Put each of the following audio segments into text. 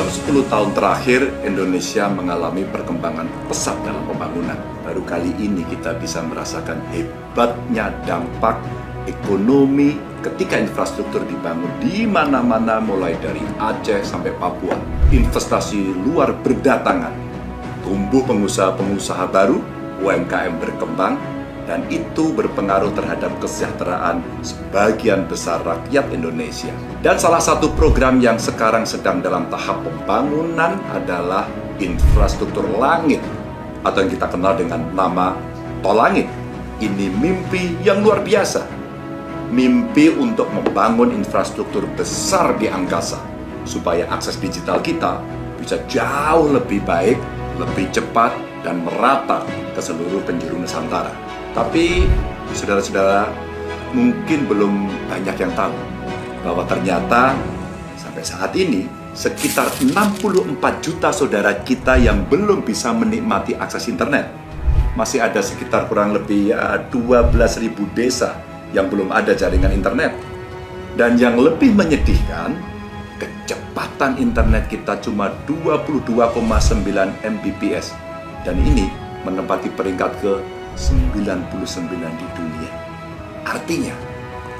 dalam 10 tahun terakhir, Indonesia mengalami perkembangan pesat dalam pembangunan. Baru kali ini kita bisa merasakan hebatnya dampak ekonomi ketika infrastruktur dibangun di mana-mana, mulai dari Aceh sampai Papua. Investasi luar berdatangan, tumbuh pengusaha-pengusaha baru, UMKM berkembang, dan itu berpengaruh terhadap kesejahteraan sebagian besar rakyat Indonesia. Dan salah satu program yang sekarang sedang dalam tahap pembangunan adalah infrastruktur langit, atau yang kita kenal dengan nama Tol Langit. Ini mimpi yang luar biasa. Mimpi untuk membangun infrastruktur besar di angkasa, supaya akses digital kita bisa jauh lebih baik, lebih cepat, dan merata ke seluruh penjuru Nusantara. Tapi, saudara-saudara, mungkin belum banyak yang tahu bahwa ternyata sampai saat ini sekitar 64 juta saudara kita yang belum bisa menikmati akses internet. Masih ada sekitar kurang lebih 12.000 desa yang belum ada jaringan internet. Dan yang lebih menyedihkan, kecepatan internet kita cuma 22,9 Mbps. Dan ini menempati peringkat ke 99 di dunia. Artinya,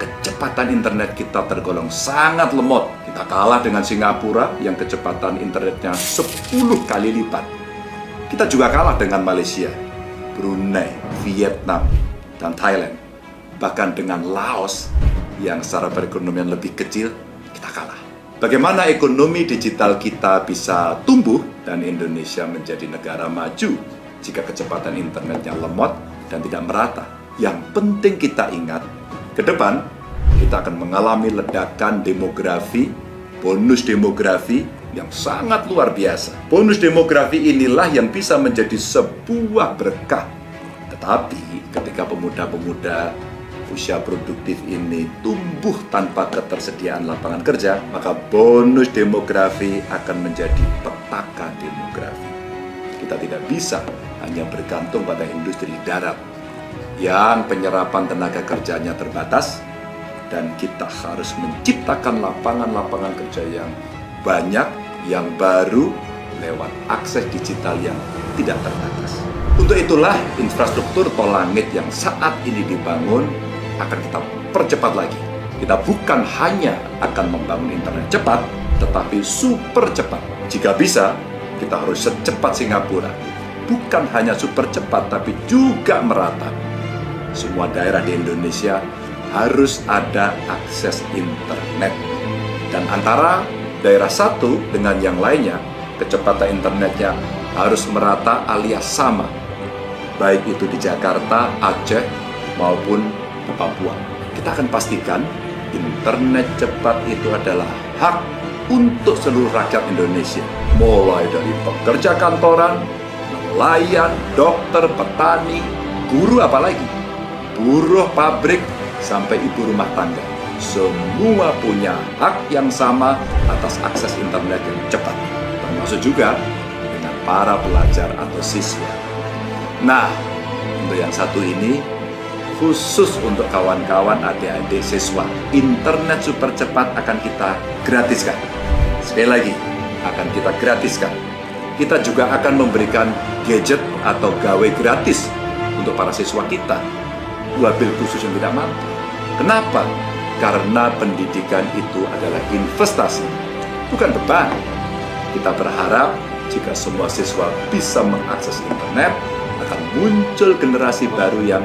kecepatan internet kita tergolong sangat lemot. Kita kalah dengan Singapura yang kecepatan internetnya 10 kali lipat. Kita juga kalah dengan Malaysia, Brunei, Vietnam, dan Thailand. Bahkan dengan Laos yang secara perekonomian lebih kecil, kita kalah. Bagaimana ekonomi digital kita bisa tumbuh dan Indonesia menjadi negara maju jika kecepatan internetnya lemot dan tidak merata? Yang penting kita ingat, ke depan kita akan mengalami ledakan demografi, bonus demografi yang sangat luar biasa. Bonus demografi inilah yang bisa menjadi sebuah berkah. Tetapi ketika pemuda-pemuda usia produktif ini tumbuh tanpa ketersediaan lapangan kerja, maka bonus demografi akan menjadi petaka demografi. Kita tidak bisa hanya bergantung pada industri darat yang penyerapan tenaga kerjanya terbatas, dan kita harus menciptakan lapangan-lapangan kerja yang banyak, yang baru, lewat akses digital yang tidak terbatas. Untuk itulah infrastruktur Tol Langit yang saat ini dibangun akan kita percepat lagi. Kita bukan hanya akan membangun internet cepat, tetapi super cepat. Jika bisa, kita harus secepat Singapura. Bukan hanya super cepat, tapi juga merata. Semua daerah di Indonesia harus ada akses internet. Dan antara daerah satu dengan yang lainnya, kecepatan internetnya harus merata alias sama. Baik itu di Jakarta, Aceh, maupun di Papua. Kita akan pastikan internet cepat itu adalah hak untuk seluruh rakyat Indonesia. Mulai dari pekerja kantoran, nelayan, dokter, petani, guru, apalagi buruh pabrik, sampai ibu rumah tangga. Semua punya hak yang sama atas akses internet yang cepat. Termasuk juga dengan para pelajar atau siswa. Nah, untuk yang satu ini, khusus untuk kawan-kawan adik-adik siswa, internet super cepat akan kita gratiskan. Sekali lagi, akan kita gratiskan. Kita juga akan memberikan gadget atau gawe gratis untuk para siswa kita, wabil khusus yang tidak mampu. Kenapa? Karena pendidikan itu adalah investasi, bukan beban. Kita berharap jika semua siswa bisa mengakses internet, akan muncul generasi baru yang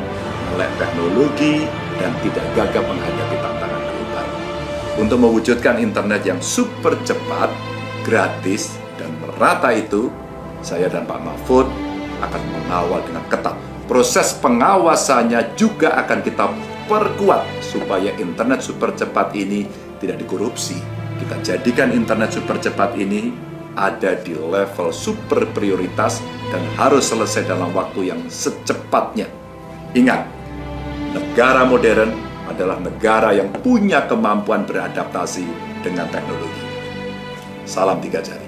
melek teknologi dan tidak gagap menghadapi tantangan global. Untuk mewujudkan internet yang super cepat, gratis, dan merata itu, saya dan Pak Mahfud akan mengawal dengan ketat. Proses pengawasannya juga akan kita perkuat supaya internet super cepat ini tidak dikorupsi. Kita jadikan internet super cepat ini ada di level super prioritas dan harus selesai dalam waktu yang secepatnya. Ingat, negara modern adalah negara yang punya kemampuan beradaptasi dengan teknologi. Salam 3 jari.